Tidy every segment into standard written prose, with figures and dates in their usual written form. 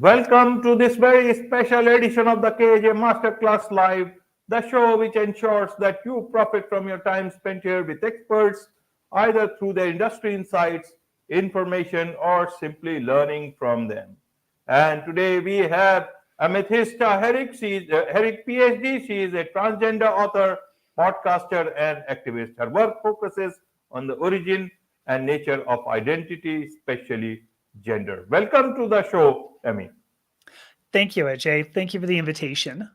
Welcome to this very special edition of the KJ Masterclass Live, the show which ensures that you profit from your time spent here with experts, either through their industry insights, information, or simply learning from them. And today we have Amethysta Herrick. She is Herrick PhD. She is a transgender author, podcaster, and activist. Her work focuses on the origin and nature of identity, especially gender. Welcome to the show, Emmy. Thank you, Ajay. Thank you for the invitation.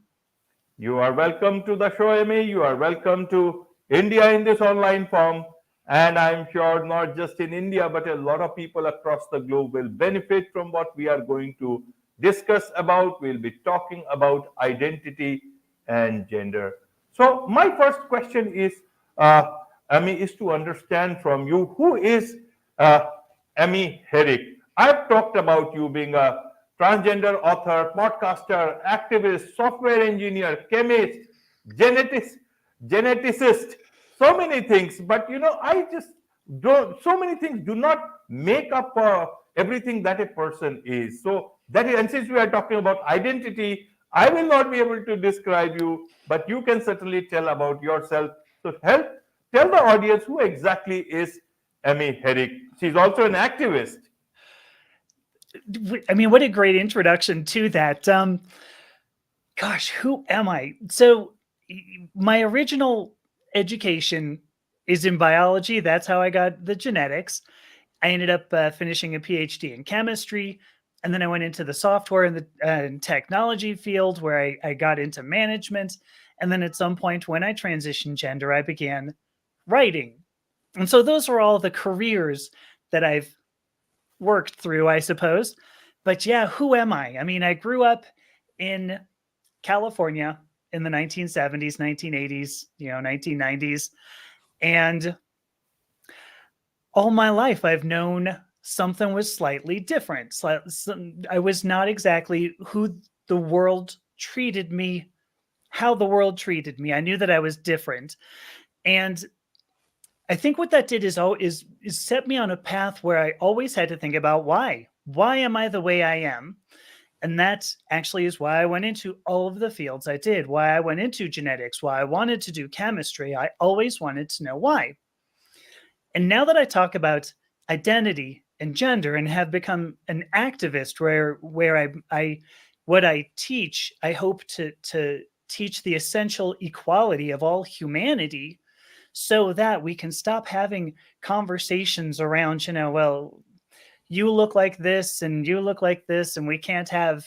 You are welcome to the show, Emmy. You are welcome to India in this online form. And I'm sure not just in India, but a lot of people across the globe will benefit from what we are going to discuss about. We'll be talking about identity and gender. So my first question is, Emmy, is to understand from you, who is Emmy Herrick? I've talked about you being a transgender author, podcaster, activist, software engineer, chemist, geneticist, so many things. But I just don't. So many things do not make up everything that a person is. So that is, and since we are talking about identity, I will not be able to describe you, but you can certainly tell about yourself. So tell the audience who exactly is Emmy Herrick. She's also an activist. I mean, what a great introduction to that. Gosh, who am I? So my original education is in biology. That's how I got the genetics. I ended up finishing a PhD in chemistry. And then I went into the software and the technology field where I got into management. And then at some point when I transitioned gender, I began writing. And so those are all the careers that I've worked through, I suppose. But yeah, who am I? I mean, I grew up in California in the 1970s, 1980s, 1990s. And all my life, I've known something was slightly different. I was not exactly who the world treated me, how the world treated me. I knew that I was different. And I think what that did is set me on a path where I always had to think about why. Why am I the way I am? And that actually is why I went into all of the fields I did, why I went into genetics, why I wanted to do chemistry. I always wanted to know why. And now that I talk about identity and gender and have become an activist where what I teach, I hope to teach the essential equality of all humanity, so that we can stop having conversations around, well, you look like this and you look like this, and we can't have,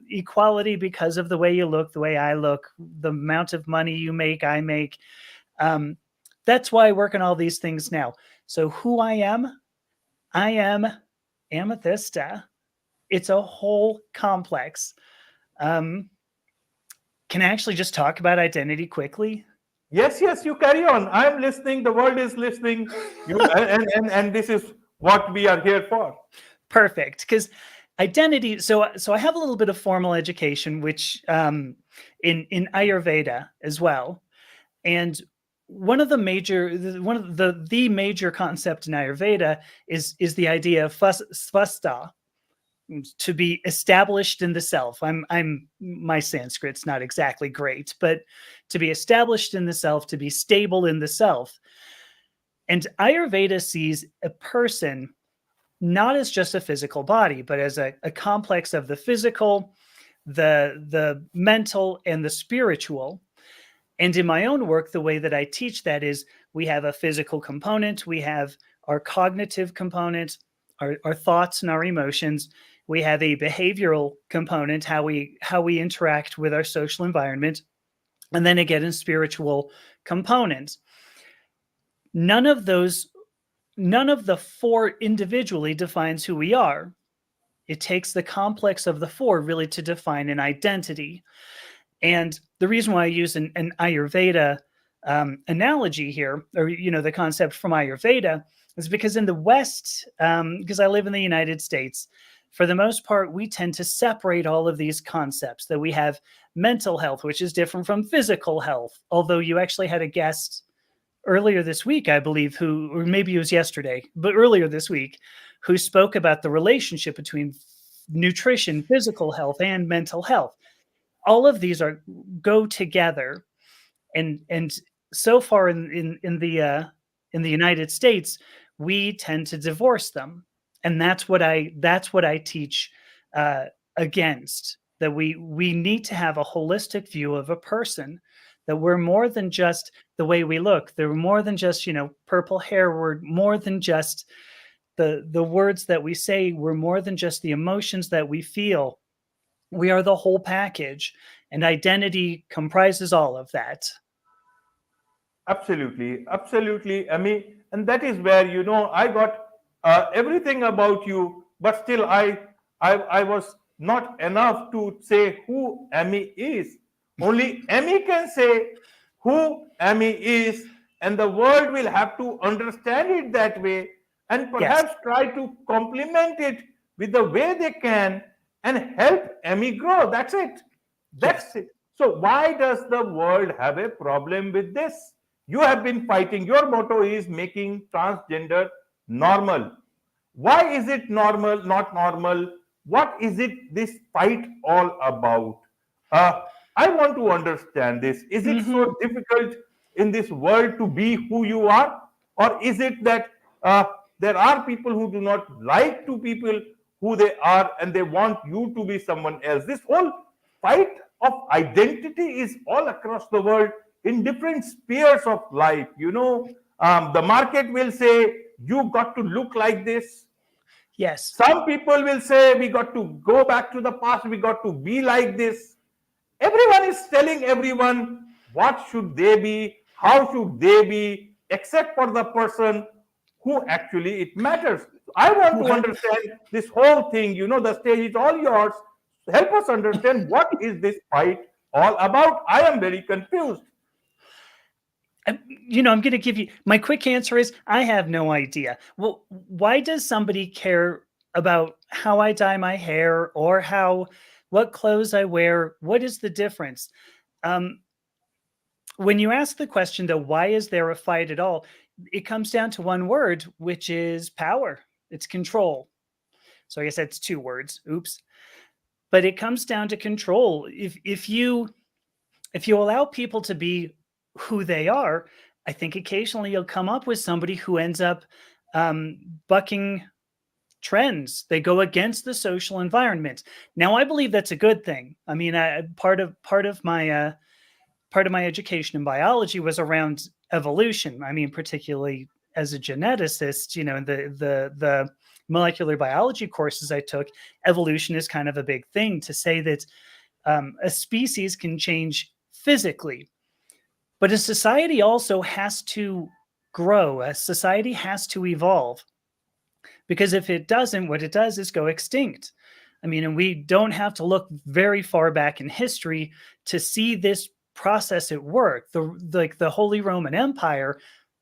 equality because of the way you look, the way I look, the amount of money you make, I make. That's why I work on all these things now. So who I am Amethysta. It's a whole complex. Can I actually just talk about identity quickly? Yes, you carry on. I'm listening. The world is listening. And this is what we are here for. Perfect. Because identity. So I have a little bit of formal education, which in Ayurveda as well. And one of the major concept in Ayurveda is the idea of svasta, to be established in the self. My Sanskrit's not exactly great, but to be established in the self, to be stable in the self. And Ayurveda sees a person not as just a physical body, but as a complex of the physical, the mental, and the spiritual. And in my own work, the way that I teach that is we have a physical component, we have our cognitive component, our thoughts and our emotions. We have a behavioral component, how we interact with our social environment, and then again a spiritual component. None of the four individually defines who we are. It takes the complex of the four really to define an identity. And the reason why I use an Ayurveda analogy here, or the concept from Ayurveda, is because in the West, because I live in the United States, for the most part, we tend to separate all of these concepts, that we have mental health, which is different from physical health. Although you actually had a guest earlier this week, I believe, or maybe it was yesterday, but earlier this week, who spoke about the relationship between nutrition, physical health, and mental health. All of these are go together, and so far in the United States, we tend to divorce them, and that's what I teach uh, against. That we need to have a holistic view of a person. That we're more than just the way we look. They're more than just purple hair. We're more than just the words that we say. We're more than just the emotions that we feel. We are the whole package, and identity comprises all of that. Absolutely, absolutely, Emmy. And that is where, I got everything about you, but still I was not enough to say who Emmy is. Only Emmy can say who Emmy is, and the world will have to understand it that way, and Yes. perhaps try to complement it with the way they can and help Emmy grow. That's it. Yes. That's it. So why does the world have a problem with this? You have been fighting. Your motto is making transgender normal. Why is it normal, not normal? What is it this fight all about? Uh, I want to understand this. Is it Hmm. so difficult in this world to be who you are? Or is it that there are people who do not like to people who they are and they want you to be someone else? This whole fight of identity is all across the world in different spheres of life. The market will say, you got to look like this. Yes. Some people will say, we got to go back to the past, we got to be like this. Everyone is telling everyone what should they be, how should they be, except for the person who actually it matters. I want to Well, understand this whole thing. The stage is all yours. Help us understand what is this fight all about. I am very confused. I'm going to give you my quick answer is I have no idea. Well, why does somebody care about how I dye my hair or what clothes I wear? What is the difference? Um, when you ask the question, though, why is there a fight at all? It comes down to one word, which is power. It's control. So I guess that's two words. Oops. But it comes down to control. If you allow people to be who they are, I think occasionally you'll come up with somebody who ends up bucking trends. They go against the social environment. Now, I believe that's a good thing. I mean, part of my education in biology was around evolution. I mean, particularly as a geneticist, in the molecular biology courses I took, evolution is kind of a big thing to say that a species can change physically, but a society also has to grow. A society has to evolve, because if it doesn't, what it does is go extinct. I mean, and we don't have to look very far back in history to see this process at work. The Holy Roman Empire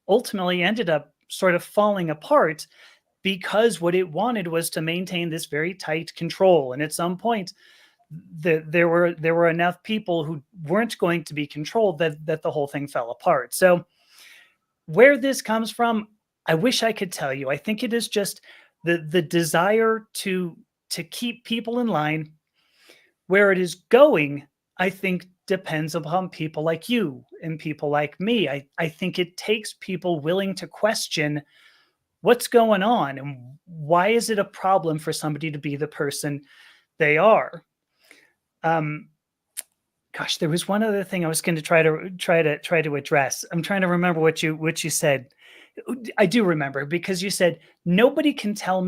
ultimately ended up sort of falling apart because what it wanted was to maintain this very tight control. And at some point, there were enough people who weren't going to be controlled that the whole thing fell apart. So where this comes from, I wish I could tell you. I think it is just the desire to keep people in line. Where it is going, I think, depends upon people like you and people like me. I think it takes people willing to question what's going on and why is it a problem for somebody to be the person they are. Um, Gosh, there was one other thing I was going to try to address. I'm trying to remember what you said. I do remember, because you said nobody can tell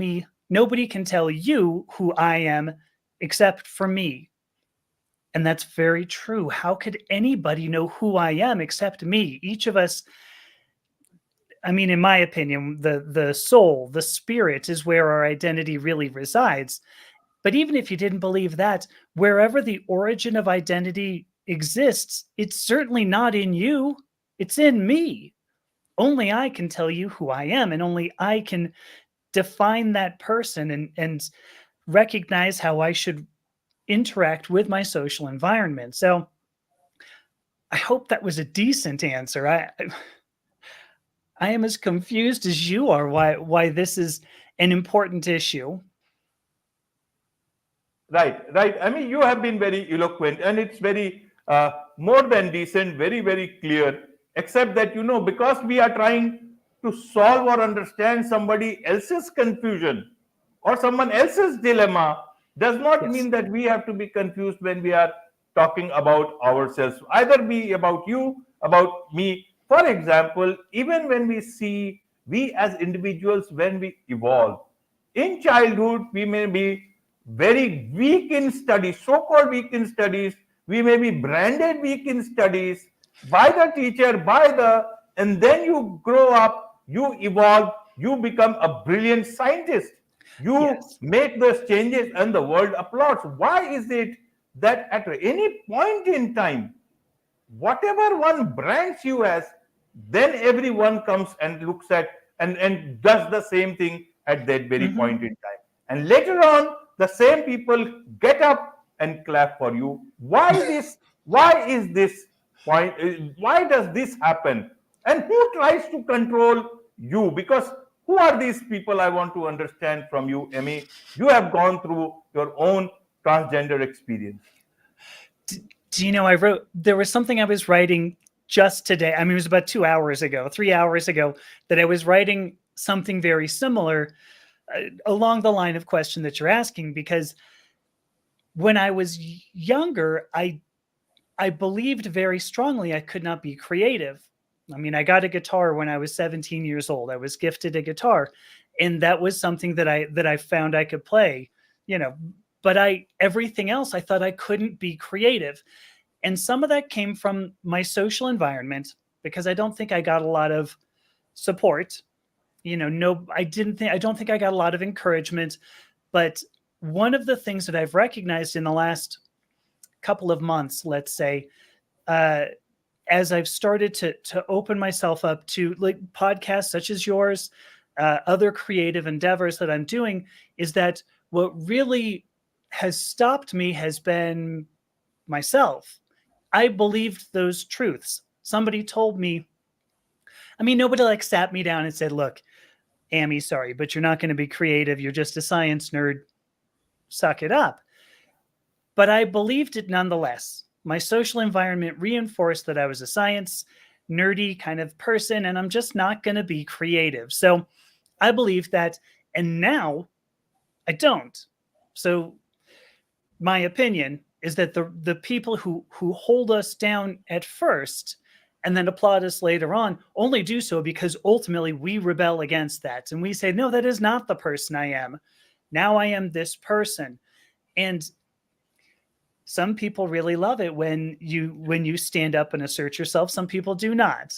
you who I am except for me. And that's very true. How could anybody know who I am except me? Each of us, I mean, in my opinion, the soul, the spirit is where our identity really resides. But even if you didn't believe that, wherever the origin of identity exists, it's certainly not in you. It's in me. Only I can tell you who I am, and only I can define that person and recognize how I should interact with my social environment. So I hope that was a decent answer. I am as confused as you are why this is an important issue. Right, right. I mean, you have been very eloquent, and it's very more than decent, very, very clear. Except that, because we are trying to solve or understand somebody else's confusion or someone else's dilemma, does not Yes. mean that we have to be confused when we are talking about ourselves. Either be about you, about me. For example, even when we see we as individuals, when we evolve, in childhood, we may be very weak in studies, so called weak in studies. We may be branded weak in studies by the teacher, and then you grow up, you evolve, you become a brilliant scientist. You Yes. make those changes, and the world applauds. Why is it that at any point in time, whatever one brands you as, then everyone comes and looks at and does the same thing at that very Hmm. point in time, and later on the same people get up and clap for you. Why is this point, why does this happen, and who tries to control you? Because who are these people? I want to understand from you, Emmy. You have gone through your own transgender experience. Do you know, there was something I was writing just today. I mean, it was about 2 hours ago, 3 hours ago, that I was writing something very similar along the line of question that you're asking, because when I was younger, I believed very strongly I could not be creative. I mean, I got a guitar when I was 17 years old. I was gifted a guitar, and that was something that I found I could play, you know, but everything else I thought I couldn't be creative. And some of that came from my social environment, because I don't think I got a lot of support. No, I don't think I got a lot of encouragement. But one of the things that I've recognized in the last couple of months, let's say, uh, as I've started to open myself up to like podcasts such as yours, other creative endeavors that I'm doing, is that what really has stopped me has been myself. I believed those truths. Somebody told me, I mean, nobody like sat me down and said, look, Amy, sorry, but you're not going to be creative. You're just a science nerd. Suck it up. But I believed it nonetheless. My social environment reinforced that I was a science nerdy kind of person, and I'm just not going to be creative. So I believed that, and now I don't. So my opinion is that the people who hold us down at first and then applaud us later on only do so because ultimately we rebel against that, and we say, no, that is not the person I am. Now I am this person. And some people really love it when you stand up and assert yourself. Some people do not.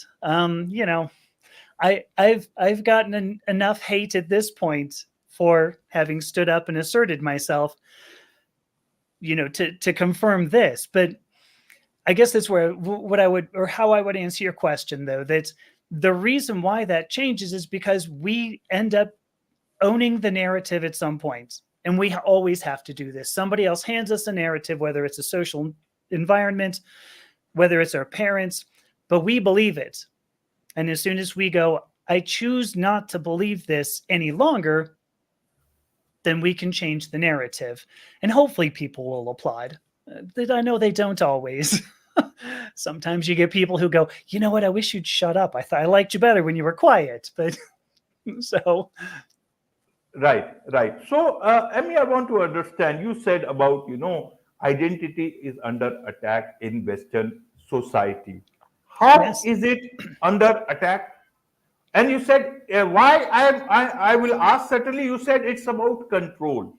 I've gotten enough hate at this point for having stood up and asserted myself, to confirm this. But I guess that's where what I would, or how I would answer your question, though, that the reason why that changes is because we end up owning the narrative at some point. And we always have to do this. Somebody else hands us a narrative, whether it's a social environment, whether it's our parents, but we believe it. And as soon as we go, I choose not to believe this any longer, then we can change the narrative. And hopefully people will applaud. I know they don't always. Sometimes you get people who go, you know what, I wish you'd shut up. I thought I liked you better when you were quiet. But so Right, right. So, Emmy, I want to understand. You said about, identity is under attack in Western society. How yes, is it under attack? And you said, why? I will ask certainly. You said it's about control.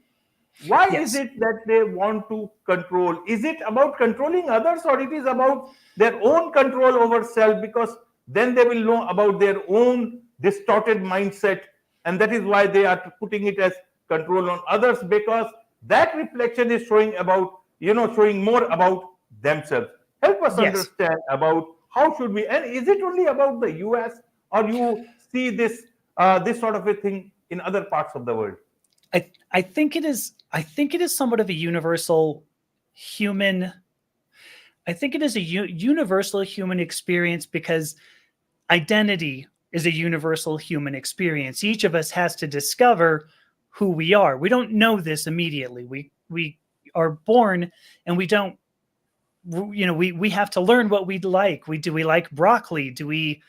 Why is yes. it that they want to control? Is it about controlling others, or it is about their own control over self? Because then they will know about their own distorted mindset, and that is why they are putting it as control on others, because that reflection is showing more about themselves. Help us Yes. understand about how should we, and is it only about the US, or you see this sort of a thing in other parts of the world? I think it is. I think it is somewhat of a universal human. I think it is a universal human experience, because identity is a universal human experience. Each of us has to discover who we are. We don't know this immediately. We are born and we don't, we have to learn what we like. Do we like broccoli?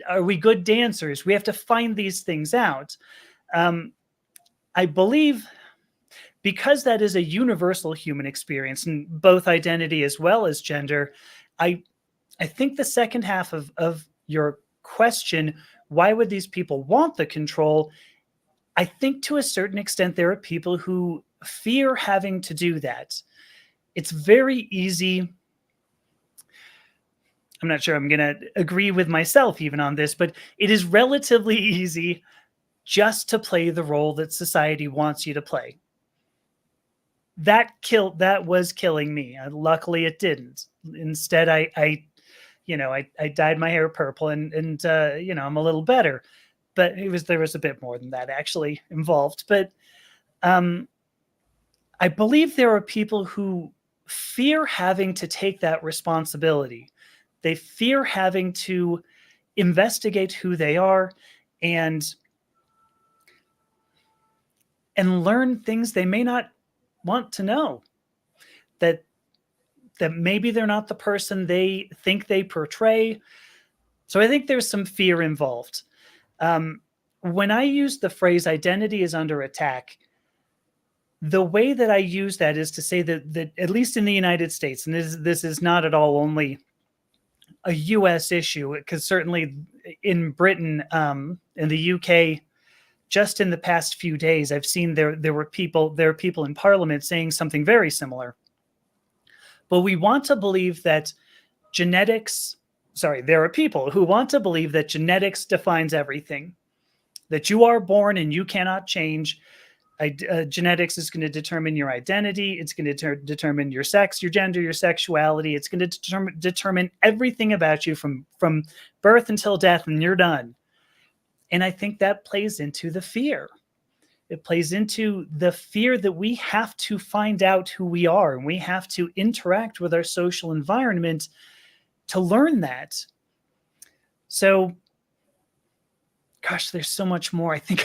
Are we good dancers? We have to find these things out. I believe because that is a universal human experience in both identity as well as gender, I think the second half of your question, why would these people want the control? I think to a certain extent there are people who fear having to do that. It's very easy. I'm not sure I'm going to agree with myself even on this, but it is relatively easy just to play the role that society wants you to play. That was killing me. Luckily it didn't. Instead, I dyed my hair purple and I'm a little better, but there was a bit more than that actually involved. But I believe there are people who fear having to take that responsibility. They fear having to investigate who they are and learn things they may not want to know. That maybe they're not the person they think they portray. So I think there's some fear involved. When I use the phrase identity is under attack, the way that I use that is to say that at least in the United States, and this is not at all only a US issue, because certainly in Britain, in the UK, just in the past few days, I've seen there are people in Parliament saying something very similar. But we want to believe that there are people who want to believe that genetics defines everything, that you are born and you cannot change. Genetics is going to determine your identity. It's going to determine your sex, your gender, your sexuality. It's going to determine everything about you from birth until death, and you're done. And I think that plays into the fear. It plays into the fear that we have to find out who we are, and we have to interact with our social environment to learn that. So, gosh, there's so much more I think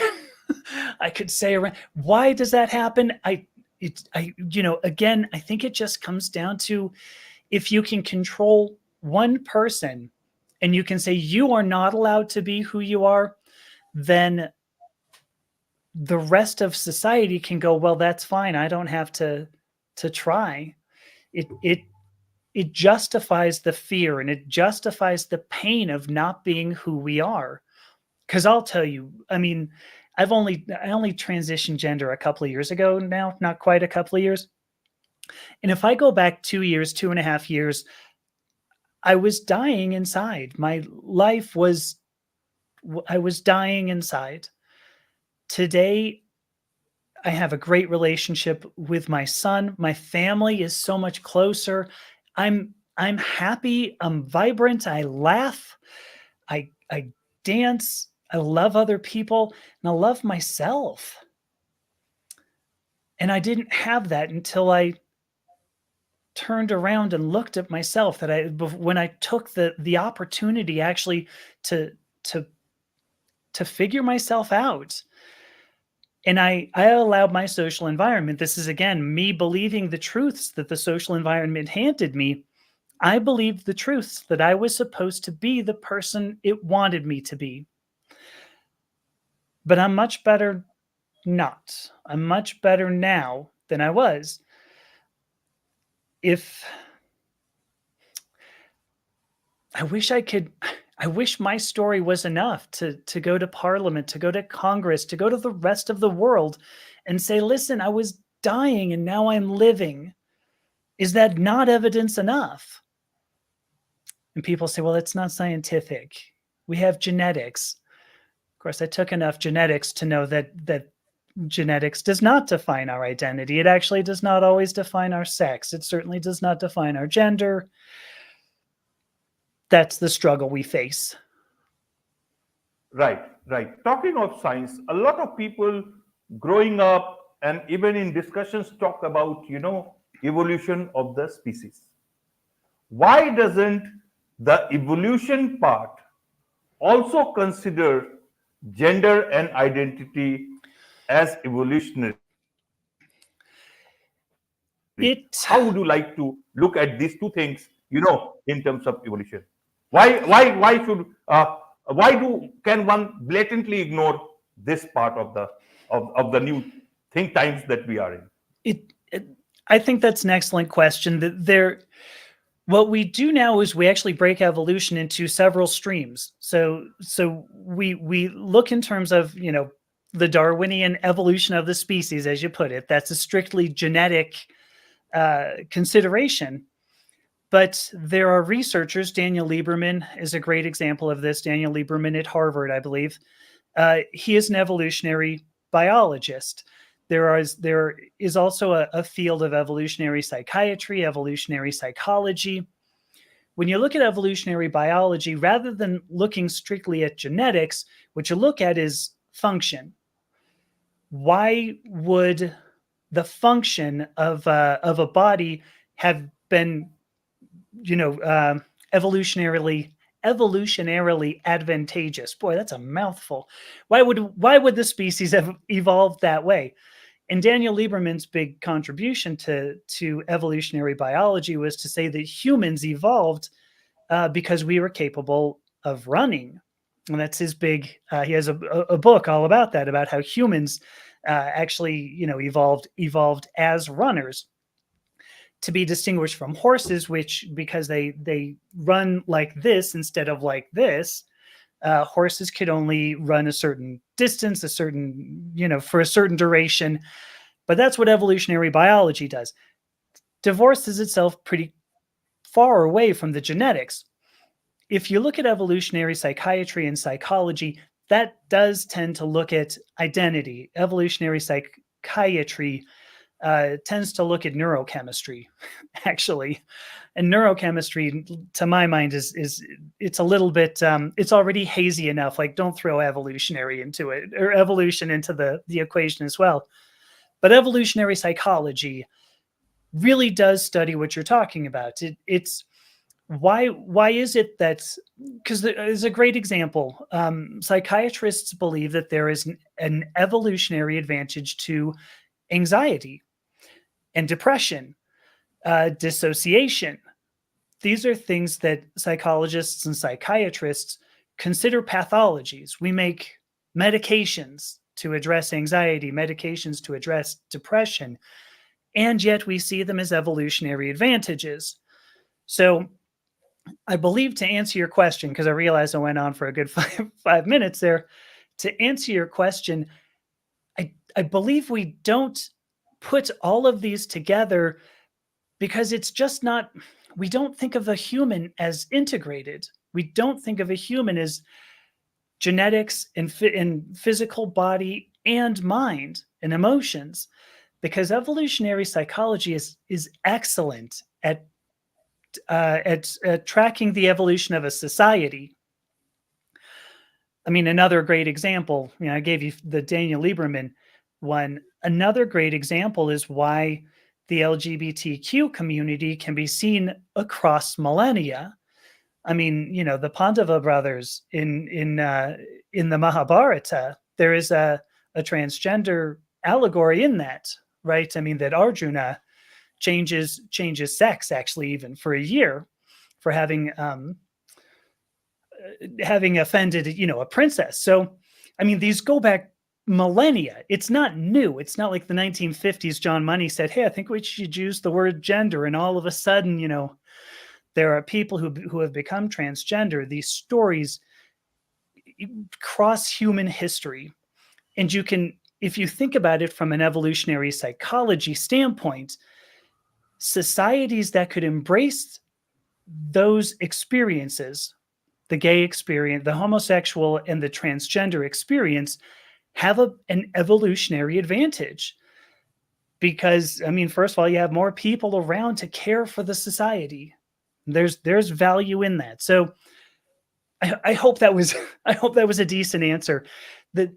I could say around why does that happen. Again, I think it just comes down to if you can control one person and you can say you are not allowed to be who you are, then the rest of society can go, well, that's fine. I don't have to try. It justifies the fear and it justifies the pain of not being who we are. Because I'll tell you, I mean, I only transitioned gender a couple of years ago now, not quite a couple of years. And if I go back 2 years, 2.5 years, I was dying inside. I was dying inside. Today, I have a great relationship with my son. My family is so much closer. I'm happy. I'm vibrant. I laugh. I dance. I love other people, and I love myself. And I didn't have that until I turned around and looked at myself. When I took the opportunity actually to figure myself out. And I allowed my social environment. This is, again, me believing the truths that the social environment handed me. I believed the truths that I was supposed to be the person it wanted me to be. But I'm much better not. I'm much better now than I was. I wish my story was enough to go to Parliament, to go to Congress, to go to the rest of the world and say, listen, I was dying and now I'm living. Is that not evidence enough? And people say, well, it's not scientific. We have genetics. Of course, I took enough genetics to know that genetics does not define our identity. It actually does not always define our sex. It certainly does not define our gender. That's the struggle we face. Right. Talking of science, a lot of people growing up and even in discussions talk about, evolution of the species. Why doesn't the evolution part also consider gender and identity as evolutionary? It How would you like to look at these two things, in terms of evolution? Why can one blatantly ignore this part of the new think times that we are in? it I think that's an excellent question. What we do now is we actually break evolution into several streams. So we look in terms of, the Darwinian evolution of the species, as you put it. That's a strictly genetic consideration. But there are researchers. Daniel Lieberman is a great example of this. Daniel Lieberman at Harvard, I believe. He is an evolutionary biologist. There is also a field of evolutionary psychiatry, evolutionary psychology. When you look at evolutionary biology, rather than looking strictly at genetics, what you look at is function. Why would the function of a body have been, evolutionarily advantageous? Boy, that's a mouthful. Why would the species have evolved that way? And Daniel Lieberman's big contribution to evolutionary biology was to say that humans evolved because we were capable of running. And that's his big, he has a book all about that, about how humans actually, evolved as runners, to be distinguished from horses, which, because they run like this instead of like this, horses could only run a certain distance, for a certain duration. But that's what evolutionary biology does. Divorces itself pretty far away from the genetics. If you look at evolutionary psychiatry and psychology, that does tend to look at identity. Evolutionary psychiatry tends to look at neurochemistry, actually. And neurochemistry, to my mind, is it's a little bit, it's already hazy enough. Like, don't throw evolutionary into it, or evolution into the equation as well. But evolutionary psychology really does study what you're talking about. It's why is it that, because there's a great example. Psychiatrists believe that there is an evolutionary advantage to anxiety and depression, dissociation. These are things that psychologists and psychiatrists consider pathologies. We make medications to address anxiety, medications to address depression, and yet we see them as evolutionary advantages. So I believe, to answer your question, because I realized I went on for a good five minutes there, to answer your question, I believe we don't put all of these together because it's just not, we don't think of a human as integrated. We don't think of a human as genetics and physical body and mind and emotions, because evolutionary psychology is excellent at tracking the evolution of a society. I mean, another great example, I gave you the Daniel Lieberman one. Another great example is why the LGBTQ community can be seen across millennia. I mean, the Pandava brothers in the Mahabharata, there is a transgender allegory in that, right? I mean, that Arjuna changes sex, actually, even for a year, for having offended, a princess. So, I mean, these go back millennia. It's not new. It's not like the 1950s. John Money said, "Hey, I think we should use the word gender," and all of a sudden, there are people who have become transgender. These stories cross human history, and you can, if you think about it from an evolutionary psychology standpoint, societies that could embrace those experiences, the gay experience, the homosexual, and the transgender experience, have an evolutionary advantage. Because, I mean, first of all, you have more people around to care for the society. There's value in that. So I hope that was a decent answer. That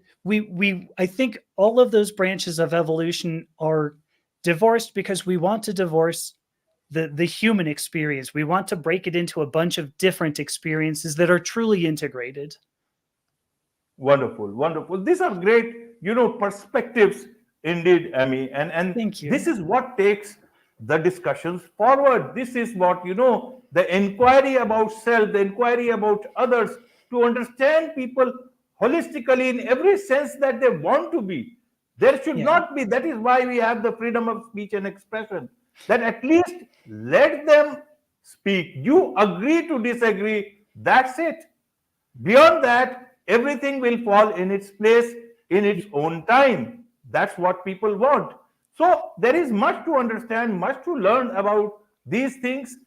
I think all of those branches of evolution are divorced because we want to divorce the human experience. We want to break it into a bunch of different experiences that are truly integrated. Wonderful, wonderful. These are great, perspectives indeed, Amy. And Thank you. this is what takes the discussions forward. This is what, the inquiry about self, the inquiry about others, to understand people holistically in every sense that they want to be. There should Yeah. not be, that is why we have the freedom of speech and expression, that at least let them speak. You agree to disagree, that's it. Beyond that, everything will fall in its place in its own time. That's what people want. So there is much to understand, much to learn about these things.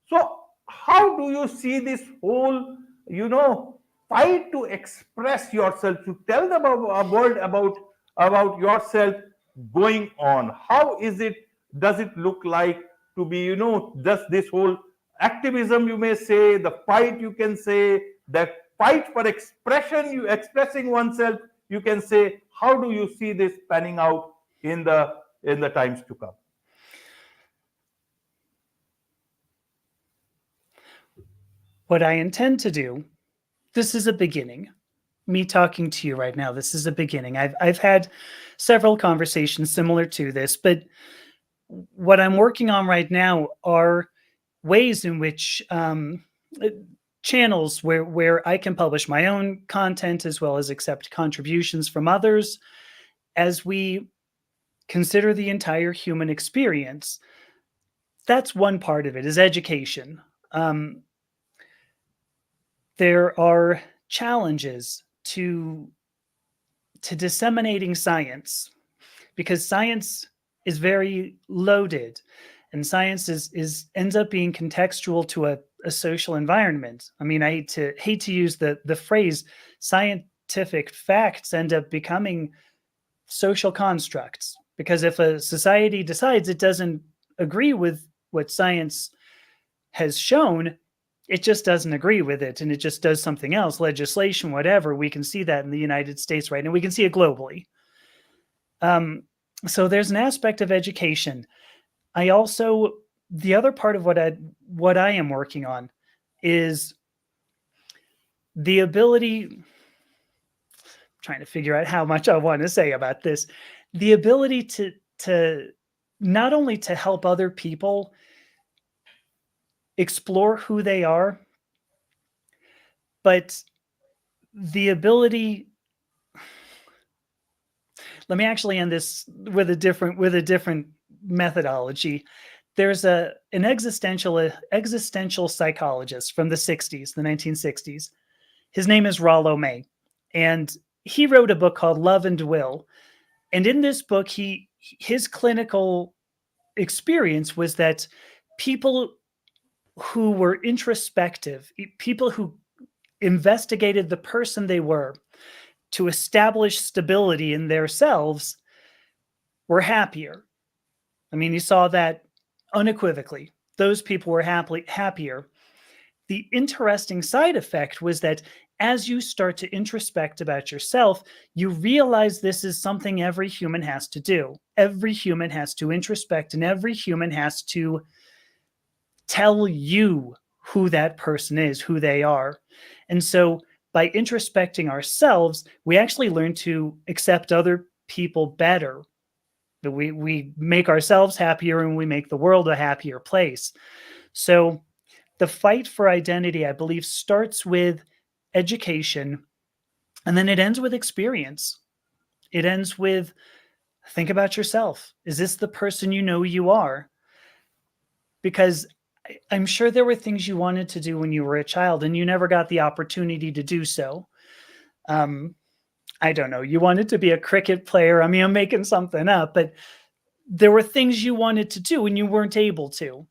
So how do you see this whole, fight to express yourself, to tell the world about yourself going on? How is it? Does it look like to be, just this whole activism, you may say, the fight, you can say, the fight for expression, you expressing oneself, you can say. How do you see this panning out in the times to come? What I intend to do, this is a beginning. Me talking to you right now, this is a beginning. I've had several conversations similar to this, but what I'm working on right now are ways in which channels where I can publish my own content as well as accept contributions from others as we consider the entire human experience. That's one part of it, is education. There are challenges to disseminating science, because science is very loaded, and science is ends up being contextual to a social environment. I mean, I hate to use the phrase, scientific facts end up becoming social constructs, because if a society decides it doesn't agree with what science has shown, it just doesn't agree with it, and it just does something else, legislation, whatever. We can see that in the United States right now. We can see it globally. So there's an aspect of education. I also, the other part of what I am working on is the ability, trying to figure out how much I want to say about this, the ability to not only to help other people explore who they are, but the ability, let me actually end this with a different methodology. There's an existential psychologist from the 60s, the 1960s. His name is Rollo May, and he wrote a book called Love and Will. And in this book, his clinical experience was that people who were introspective, people who investigated the person they were to establish stability in their selves, were happier. I mean, he saw that unequivocally. Those people were happier. The interesting side effect was that as you start to introspect about yourself, you realize this is something every human has to do. Every human has to introspect, and every human has to tell you who that person is, who they are. And so by introspecting ourselves, we actually learn to accept other people better. That we make ourselves happier, and we make the world a happier place. So the fight for identity, I believe, starts with education, and then it ends with experience. It ends with, think about yourself. Is this the person you know you are? Because I'm sure there were things you wanted to do when you were a child, and you never got the opportunity to do so. I don't know. You wanted to be a cricket player. I mean, I'm making something up, but there were things you wanted to do and you weren't able to.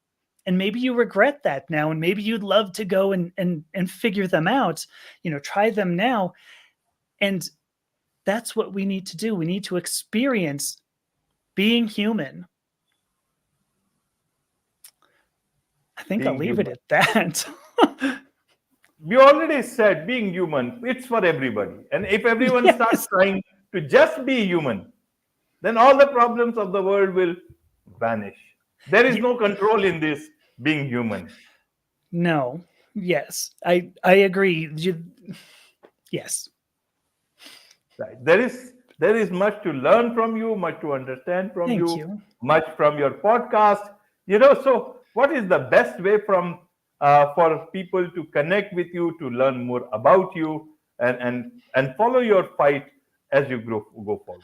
And maybe you regret that now, and maybe you'd love to go and figure them out, try them now. And that's what we need to do. We need to experience being human. I think I'll Being leave it human. at that. We already said being human, it's for everybody. And if everyone starts Yes. trying to just be human, then all the problems of the world will vanish. There is no control in this being human. No. Yes. I agree. Yes. Right. There is much to learn from you, much to understand from Thank you, you. much from your podcast. So what is the best way for people to connect with you, to learn more about you, and follow your fight as you go forward?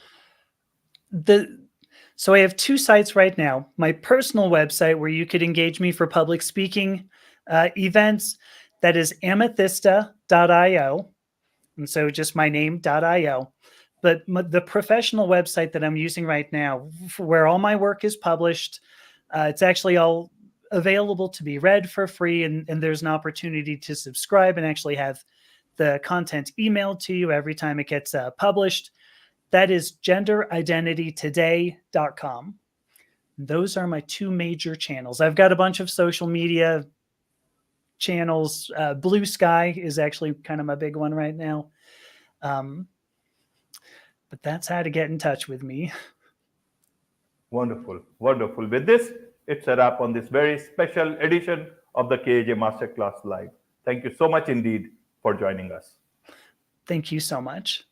So I have two sites right now. My personal website, where you could engage me for public speaking events, that is amethysta.io. And so just my name.io. But the professional website that I'm using right now, where all my work is published, it's actually all available to be read for free. And there's an opportunity to subscribe and actually have the content emailed to you every time it gets published. That is genderidentitytoday.com. Those are my two major channels. I've got a bunch of social media channels. Blue Sky is actually kind of my big one right now. But that's how to get in touch with me. Wonderful, wonderful. With this, it's a wrap on this very special edition of the KAJ Masterclass Live. Thank you so much indeed for joining us. Thank you so much.